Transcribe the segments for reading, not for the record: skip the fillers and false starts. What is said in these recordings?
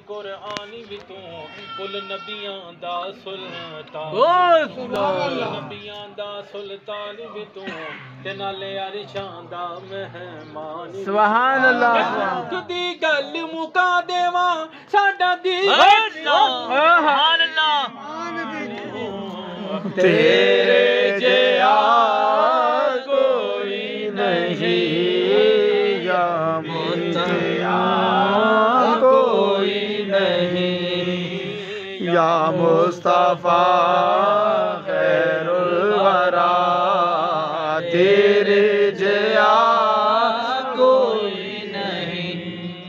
قرآن بھی تو کل نبیاں دا سلطان نبیاں دا سلطان بھی تو تے نالے عرشاں دا مہمان سبحان اللہ دی گل مکا دیواں ساڈا دی سبحان اللہ تیرے جیا کوئی نہیں یا مصطفیٰ کوئی نہیں یا مصطفیٰ خیر الورا تیرے جیا کوئی نہیں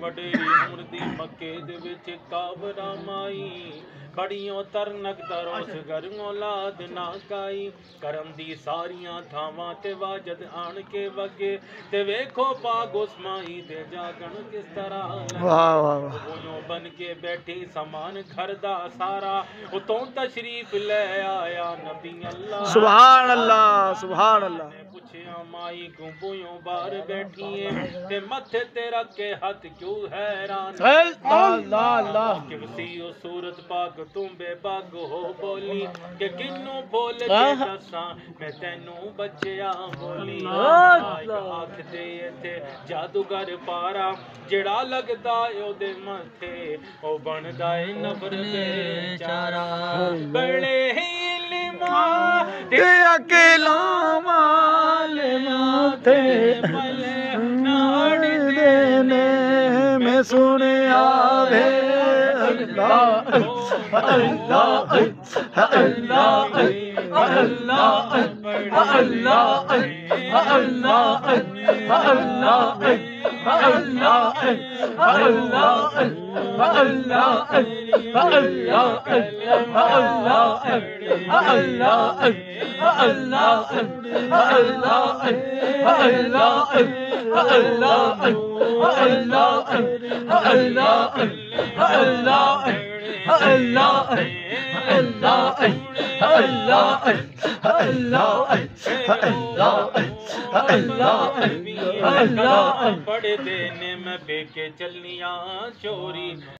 وڈیری عمر دی مکے دے وچ کابرا مائی بڑیوں ترنک دروس گھر اولاد نہ کائی کرم دی ساریاں تھاواں تے واجد آن کے وگے تے ویکھو پاک اسمائی دے جاگن کس طرح بویوں بن کے بیٹھی سامان گھر دا سارا اتوں تشریف لے آیا نبی اللہ سبحان اللہ سبحان اللہ پوچھیا مائی کو بویوں بار بیٹھی ہے تے متھے تے رکھ کے ہاتھ کیوں حیران اللہ اللہ کہ وسیع صورت پاک تم بے باگ ہو بولی کہ کنوں بول کے دساں میں تینوں بچیا بولی آنکھ دے تھے جادوگر پارا جڑا لگدا او دے متھے او بندا اے نبر بیچارا بڑے علم تے اکیلا مال ماتھے پلے ناڑ دینے میں سنیا وے اللہ اللہ اللہ اللہ پڑھ دینے میں بے کے چلنیاں چوری